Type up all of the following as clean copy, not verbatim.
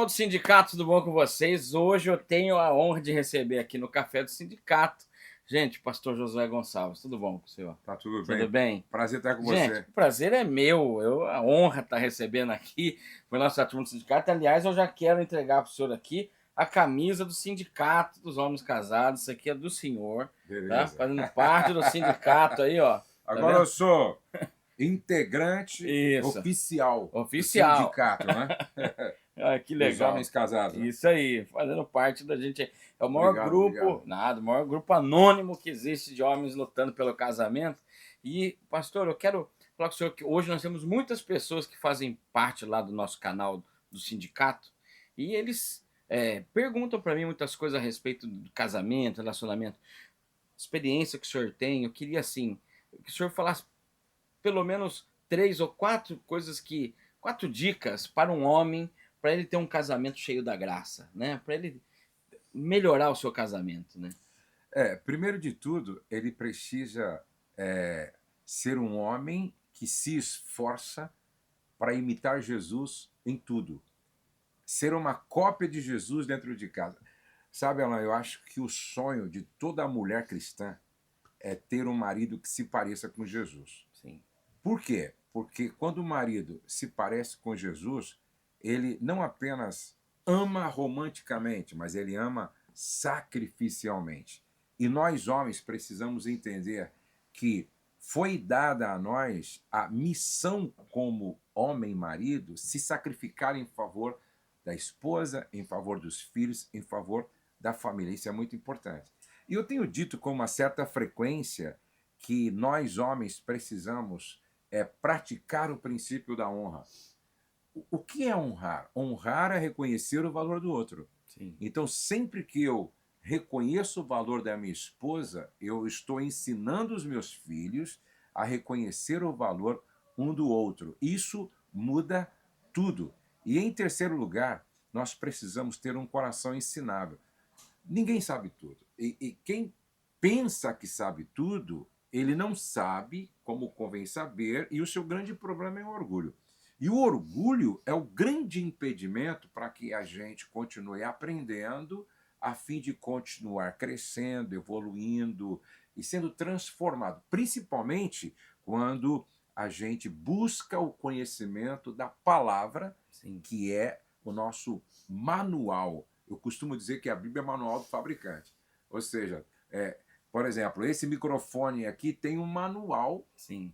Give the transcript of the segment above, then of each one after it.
Do sindicato, tudo bom com vocês? Hoje eu tenho a honra de receber aqui no Café do Sindicato, gente, pastor Josué Gonçalves. Tudo bom com o senhor? Tá tudo Tudo bem. bem? Prazer estar com Gente, você. o prazer é meu, a honra estar recebendo aqui o nosso turma do sindicato. Aliás, eu já quero entregar para o senhor aqui a camisa do Sindicato dos Homens Casados. Isso aqui é do senhor, tá? Beleza. Fazendo parte do sindicato aí, ó. Tá Agora eu vendo? sou integrante Isso, oficial do oficial. sindicato, né? Ah, que Dos legal. homens casados, né? Isso aí, fazendo parte da gente. É o maior Obrigado, grupo, obrigado. nada, o maior grupo anônimo que existe de homens lutando pelo casamento. E, pastor, eu quero falar com o senhor que hoje nós temos muitas pessoas que fazem parte lá do nosso canal do sindicato e eles perguntam para mim muitas coisas a respeito do casamento, relacionamento, experiência que o senhor tem. Eu queria, assim, que o senhor falasse pelo menos 3 ou 4 coisas que 4 dicas para um homem, para ele ter um casamento cheio da graça, né, para ele melhorar o seu casamento, né. Primeiro de tudo, ele precisa ser um homem que se esforça para imitar Jesus em tudo. Ser uma cópia de Jesus dentro de casa. Sabe, Alan, eu acho que o sonho de toda mulher cristã é ter um marido que se pareça com Jesus. Sim. Por quê? Porque quando o marido se parece com Jesus, ele não apenas ama romanticamente, mas ele ama sacrificialmente. E nós, homens, precisamos entender que foi dada a nós a missão como homem e marido se sacrificar em favor da esposa, em favor dos filhos, em favor da família. Isso é muito importante. E eu tenho dito com uma certa frequência que nós, homens, precisamos praticar o princípio da honra. O que é honrar? Honrar é reconhecer o valor do outro. Sim. Então, sempre que eu reconheço o valor da minha esposa, eu estou ensinando os meus filhos a reconhecer o valor um do outro. Isso muda tudo. E, em terceiro lugar, nós precisamos ter um coração ensinável. Ninguém sabe tudo. E quem pensa que sabe tudo, ele não sabe como convém saber, e o seu grande problema é o orgulho. E o orgulho é o grande impedimento para que a gente continue aprendendo, a fim de continuar crescendo, evoluindo e sendo transformado, principalmente quando a gente busca o conhecimento da palavra, Sim. que é o nosso manual. Eu costumo dizer que a Bíblia é manual do fabricante. Ou seja, por exemplo, esse microfone aqui tem um manual Sim.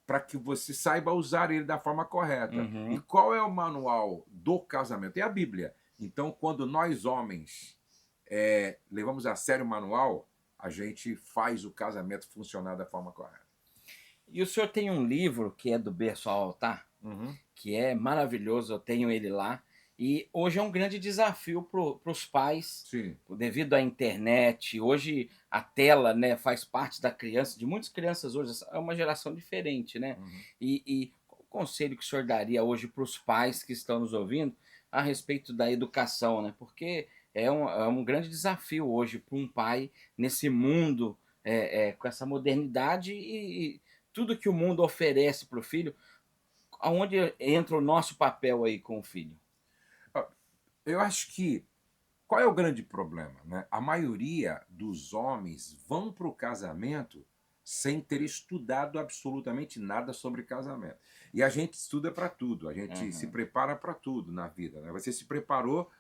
para que você saiba usar ele da forma correta. E Uhum. qual é o manual do casamento? É a Bíblia. Então, quando nós homens levamos a sério o manual, a gente faz o casamento funcionar da forma correta. E o senhor tem um livro que é do berço ao altar, Uhum. que é maravilhoso, eu tenho ele lá. E hoje é um grande desafio para os pais, Sim. devido à internet. Hoje a tela, né, faz parte da criança, de muitas crianças hoje, é uma geração diferente, né? Uhum. E qual o conselho que o senhor daria hoje para os pais que estão nos ouvindo a respeito da educação, né? Porque é um grande desafio hoje para um pai nesse mundo, com essa modernidade e tudo que o mundo oferece para o filho, aonde entra o nosso papel aí com o filho? Eu acho que qual é o grande problema, né? A maioria dos homens vão para o casamento sem ter estudado absolutamente nada sobre casamento. E a gente estuda para tudo, a gente se Uhum. prepara para tudo na vida, né? Você se preparou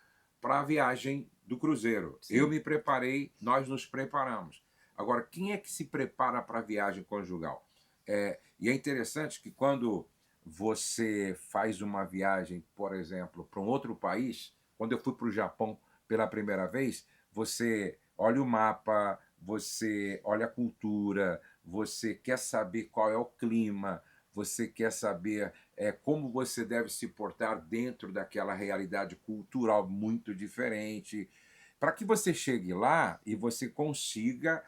para a viagem do cruzeiro. Eu Sim. me preparei, nós nos preparamos. Agora, quem é que se prepara para a viagem conjugal? E é interessante que quando você faz uma viagem, por exemplo, para um outro país, quando eu fui para o Japão pela primeira vez, você olha o mapa, você olha a cultura, você quer saber qual é o clima, você quer saber como você deve se portar dentro daquela realidade cultural muito diferente, para que você chegue lá e você consiga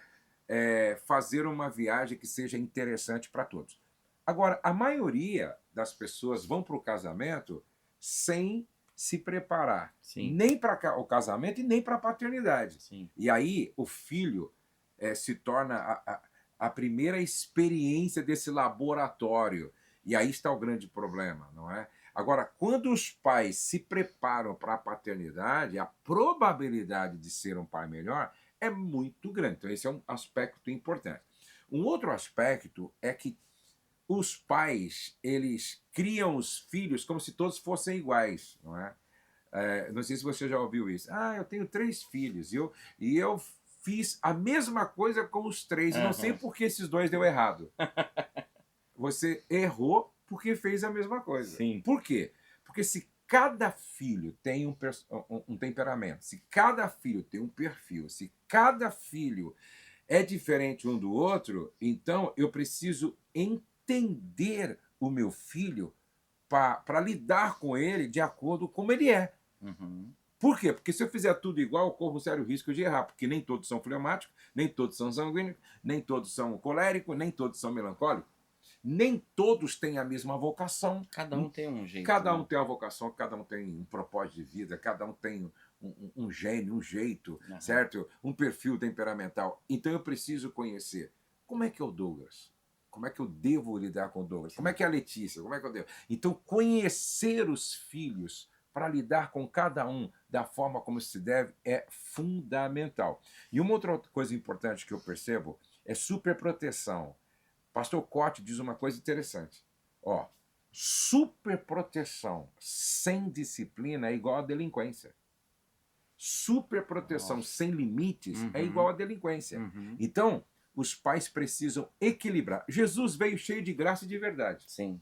fazer uma viagem que seja interessante para todos. Agora, a maioria das pessoas vão para o casamento sem se preparar, Sim. nem para o casamento e nem para a paternidade. Sim. E aí o filho se torna a primeira experiência desse laboratório. E aí está o grande problema, não é? Agora, quando os pais se preparam para a paternidade, a probabilidade de ser um pai melhor é muito grande. Então, esse é um aspecto importante. Um outro aspecto é que os pais, eles criam os filhos como se todos fossem iguais, não é? Não sei se você já ouviu isso. Ah, eu tenho 3 filhos e eu fiz a mesma coisa com os 3 e não sei Aham. por que esses 2 deu errado. Você errou porque fez a mesma coisa. Sim. Por quê? Porque se cada filho tem um temperamento, se cada filho tem um perfil, se cada filho é diferente um do outro, então eu preciso entender o meu filho para lidar com ele de acordo com como ele é. Uhum. Por quê? Porque se eu fizer tudo igual, eu corro um sério risco de errar, porque nem todos são fleumáticos, nem todos são sanguíneos, nem todos são coléricos, nem todos são melancólicos. Nem todos têm a mesma vocação. Cada um tem um jeito. Cada né? um tem uma vocação, cada um tem um propósito de vida, cada um tem um gênio, um jeito, Aham. certo? Um perfil temperamental. Então eu preciso conhecer como é que é o Douglas. Como é que eu devo lidar com o Douglas? Como é que é a Letícia? Como é que eu devo? Então, conhecer os filhos para lidar com cada um da forma como se deve é fundamental. E uma outra coisa importante que eu percebo é superproteção. Pastor Cote diz uma coisa interessante. Ó, superproteção sem disciplina é igual a delinquência. Superproteção Nossa. sem limites é Uhum. igual a delinquência. Uhum. Então, os pais precisam equilibrar. Jesus veio cheio de graça e de verdade. Sim.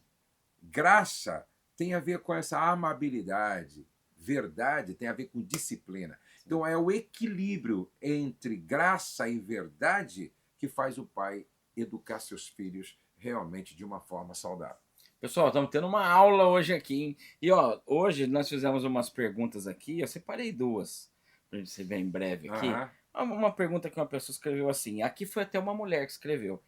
Graça tem a ver com essa amabilidade. Verdade tem a ver com disciplina. Então, é o equilíbrio entre graça e verdade que faz o pai educar seus filhos realmente de uma forma saudável. Pessoal, estamos tendo uma aula hoje aqui, hein? E ó, hoje nós fizemos umas perguntas aqui, eu separei 2, para você ver em breve aqui. Aham. Uma pergunta que uma pessoa escreveu assim, aqui foi até uma mulher que escreveu.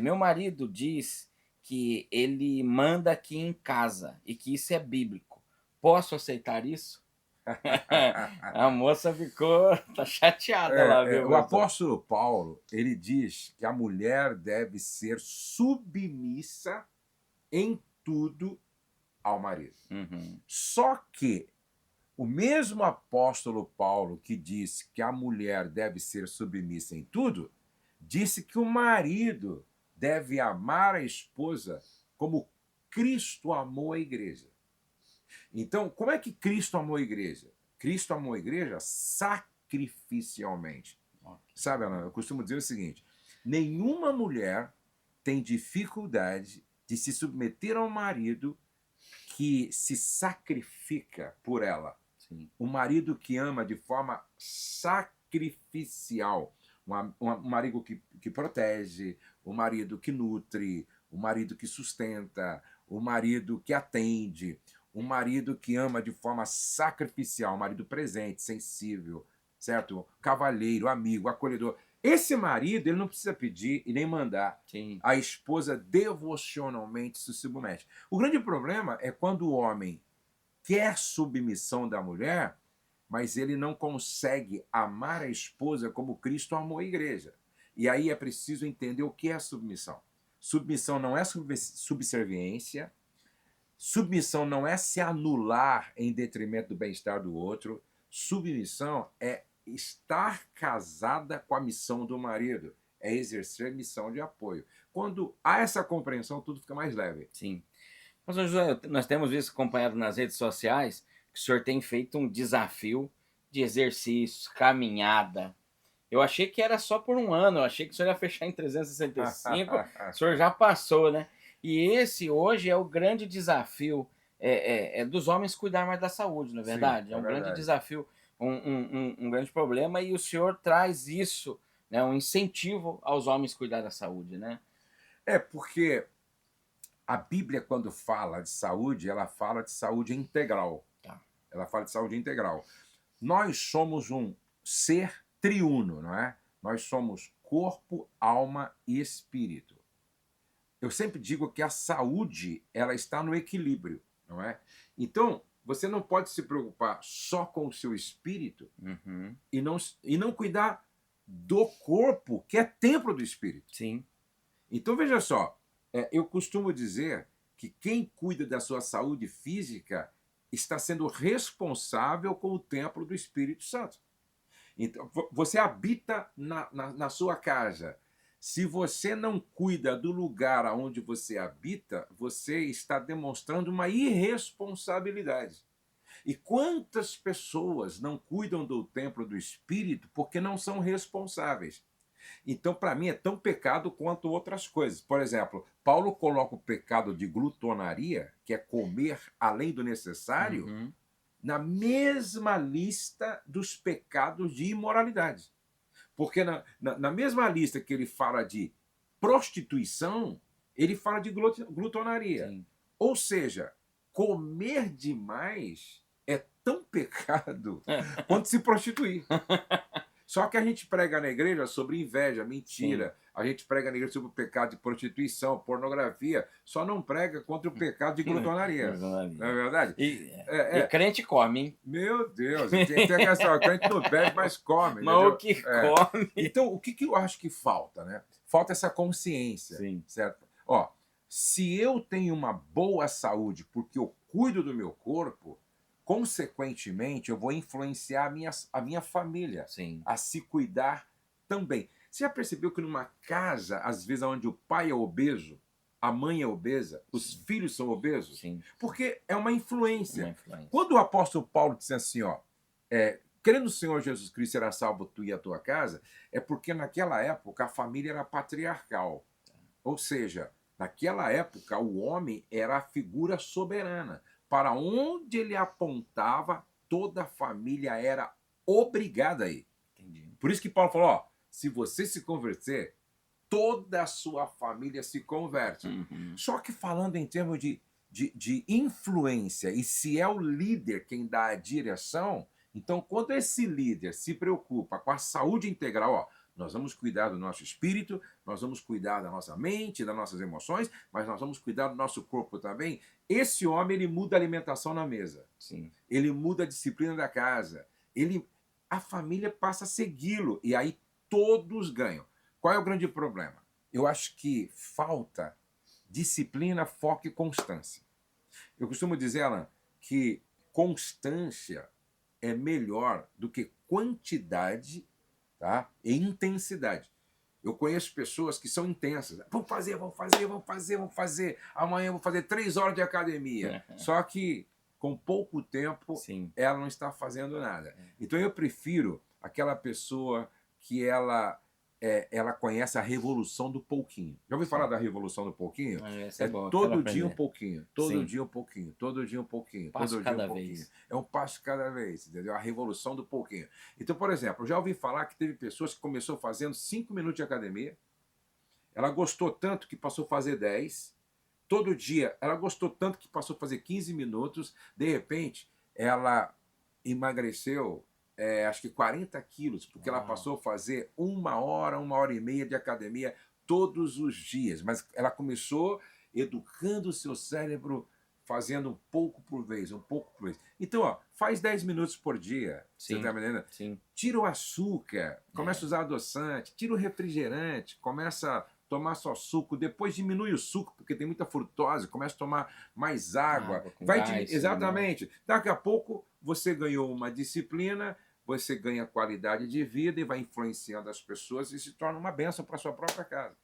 Meu marido diz que ele manda aqui em casa e que isso é bíblico. Posso aceitar isso? A moça tá chateada lá, viu? O pastor? apóstolo Paulo, ele diz que a mulher deve ser submissa em tudo ao marido. Uhum. Só que o mesmo apóstolo Paulo que disse que a mulher deve ser submissa em tudo, disse que o marido deve amar a esposa como Cristo amou a igreja. Então, como é que Cristo amou a igreja? Cristo amou a igreja sacrificialmente. Sabe, Alan, eu costumo dizer o seguinte: nenhuma mulher tem dificuldade de se submeter ao marido que se sacrifica por ela. Sim. Um marido que ama de forma sacrificial. Um marido que protege, um marido que nutre, um marido que sustenta, um marido que atende, um marido que ama de forma sacrificial, um marido presente, sensível, certo? Cavalheiro, amigo, acolhedor. Esse marido, ele não precisa pedir e nem mandar. Sim. A esposa devocionalmente se submete. O grande problema é quando o homem quer submissão da mulher, mas ele não consegue amar a esposa como Cristo amou a igreja. E aí é preciso entender o que é submissão. Submissão não é subserviência. Submissão não é se anular em detrimento do bem-estar do outro. Submissão é estar casada com a missão do marido, é exercer missão de apoio. Quando há essa compreensão, tudo fica mais leve. Sim. Pastor José, nós temos visto acompanhado nas redes sociais que o senhor tem feito um desafio de exercícios, caminhada. Eu achei que era só por um ano, eu achei que o senhor ia fechar em 365, o senhor já passou, né? E esse hoje é o grande desafio dos homens cuidar mais da saúde, não é verdade? Sim, É um grande verdade. desafio, um grande problema, e o senhor traz isso, né, um incentivo aos homens cuidar da saúde, né? Porque a Bíblia, quando fala de saúde, ela fala de saúde integral. Tá. Ela fala de saúde integral. Nós somos um ser triuno, não é? Nós somos corpo, alma e espírito. Eu sempre digo que a saúde, ela está no equilíbrio, não é? Então, você não pode se preocupar só com o seu espírito Uhum. e não cuidar do corpo, que é templo do espírito. Sim. Então, veja só, eu costumo dizer que quem cuida da sua saúde física está sendo responsável com o templo do Espírito Santo. Então, você habita na sua casa. Se você não cuida do lugar onde você habita, você está demonstrando uma irresponsabilidade. E quantas pessoas não cuidam do templo do Espírito porque não são responsáveis? Então, para mim, é tão pecado quanto outras coisas. Por exemplo, Paulo coloca o pecado de glutonaria, que é comer além do necessário, Uhum. na mesma lista dos pecados de imoralidade. Porque na mesma lista que ele fala de prostituição, ele fala de glutonaria. Sim. Ou seja, comer demais é tão pecado quanto se prostituir. Só que a gente prega na igreja sobre inveja, mentira. Sim. A gente prega na igreja sobre o pecado de prostituição, pornografia. Só não prega contra o pecado de glutonaria. Não é verdade? E crente come, hein? Meu Deus, tem essa, a gente não bebe, mas come. Mas entendeu? o que come? Então, o que eu acho que falta, né? Falta essa consciência, Sim. certo? Ó, se eu tenho uma boa saúde porque eu cuido do meu corpo, consequentemente, eu vou influenciar a minha família Sim. a se cuidar também. Você já percebeu que numa casa, às vezes, onde o pai é obeso, a mãe é obesa, os filhos são obesos? Sim. Porque é uma influência. Uma influência. Quando o apóstolo Paulo disse assim, ó, crendo no Senhor Jesus Cristo será salvo tu e a tua casa, é porque naquela época a família era patriarcal. Ou seja, naquela época o homem era a figura soberana. Para onde ele apontava, toda a família era obrigada a ir. Entendi. Por isso que Paulo falou, ó, se você se converter, toda a sua família se converte. Uhum. Só que falando em termos de influência, e se é o líder quem dá a direção, então quando esse líder se preocupa com a saúde integral, ó, nós vamos cuidar do nosso espírito, nós vamos cuidar da nossa mente, das nossas emoções, mas nós vamos cuidar do nosso corpo também. Esse homem, ele muda a alimentação na mesa. Sim. Ele muda a disciplina da casa. A família passa a segui-lo. E aí todos ganham. Qual é o grande problema? Eu acho que falta disciplina, foco e constância. Eu costumo dizer, Alan, que constância é melhor do que quantidade, tá? E intensidade. Eu conheço pessoas que são intensas. Vamos fazer. Amanhã eu vou fazer 3 horas de academia. Só que com pouco tempo, Sim. ela não está fazendo nada. Então eu prefiro aquela pessoa que ela conhece a revolução do pouquinho. Já ouviu falar da revolução do pouquinho? É bom, todo dia um pouquinho, todo Sim. dia um pouquinho, todo dia um pouquinho, Passo todo dia cada um pouquinho. vez. É um passo cada vez, entendeu? A revolução do pouquinho. Então, por exemplo, eu já ouvi falar que teve pessoas que começou fazendo 5 minutos de academia, ela gostou tanto que passou a fazer 10, todo dia ela gostou tanto que passou a fazer 15 minutos, de repente ela emagreceu acho que 40 quilos, porque ela passou a fazer 1 hora e meia de academia todos os dias. Mas ela começou educando o seu cérebro, fazendo um pouco por vez, um pouco por vez. Então, ó, faz 10 minutos por dia. Sim. Você tá me entendendo? Sim. Tira o açúcar, começa a usar adoçante, tira o refrigerante, começa a tomar só suco, depois diminui o suco, porque tem muita frutose, começa a tomar mais água. Com gás, exatamente. Daqui a pouco você ganhou uma disciplina, você ganha qualidade de vida e vai influenciando as pessoas e se torna uma bênção para a sua própria casa.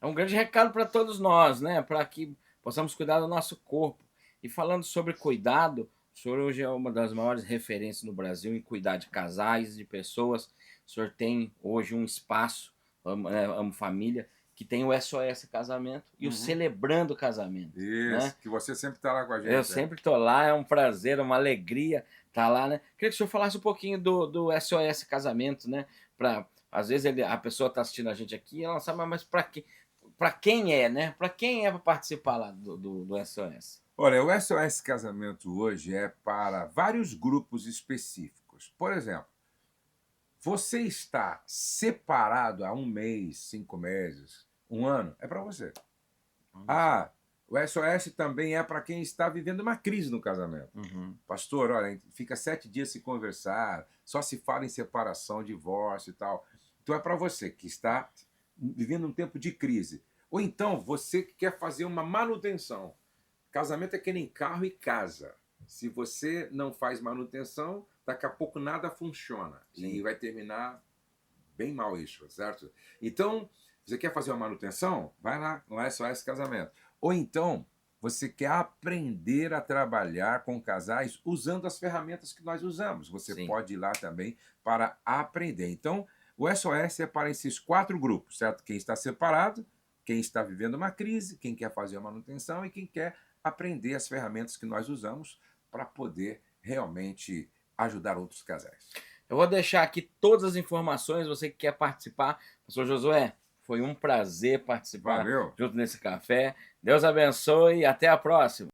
É um grande recado para todos nós, né? Para que possamos cuidar do nosso corpo. E falando sobre cuidado, o senhor hoje é uma das maiores referências no Brasil em cuidar de casais, de pessoas. O senhor tem hoje um espaço, Amo Família, que tem o SOS Casamento e o Celebrando Casamento. Isso, né? Que você sempre está lá com a gente. Eu sempre estou lá, é um prazer, uma alegria estar lá, né? Queria que o senhor falasse um pouquinho do SOS Casamento, né? Às vezes a pessoa está assistindo a gente aqui e ela não sabe, mas para quem é, né? Para quem é para participar lá do SOS? Olha, o SOS Casamento hoje é para vários grupos específicos. Por exemplo, você está separado há 1 mês, 5 meses, 1 ano, é para você. O SOS também é para quem está vivendo uma crise no casamento. Pastor, olha, fica 7 dias sem conversar, só se fala em separação, divórcio e tal. Então é para você que está vivendo um tempo de crise. Ou então você que quer fazer uma manutenção. Casamento é que nem carro e casa. Se você não faz manutenção, daqui a pouco nada funciona. Sim. E vai terminar bem mal isso, certo? Então, você quer fazer uma manutenção? Vai lá no SOS Casamento. Ou então, você quer aprender a trabalhar com casais usando as ferramentas que nós usamos. Você Sim. pode ir lá também para aprender. Então, o SOS é para esses 4 grupos, certo? Quem está separado, quem está vivendo uma crise, quem quer fazer a manutenção e quem quer aprender as ferramentas que nós usamos para poder realmente ajudar outros casais. Eu vou deixar aqui todas as informações, você que quer participar. Pastor Josué, foi um prazer participar Valeu! junto nesse café. Deus abençoe e até a próxima.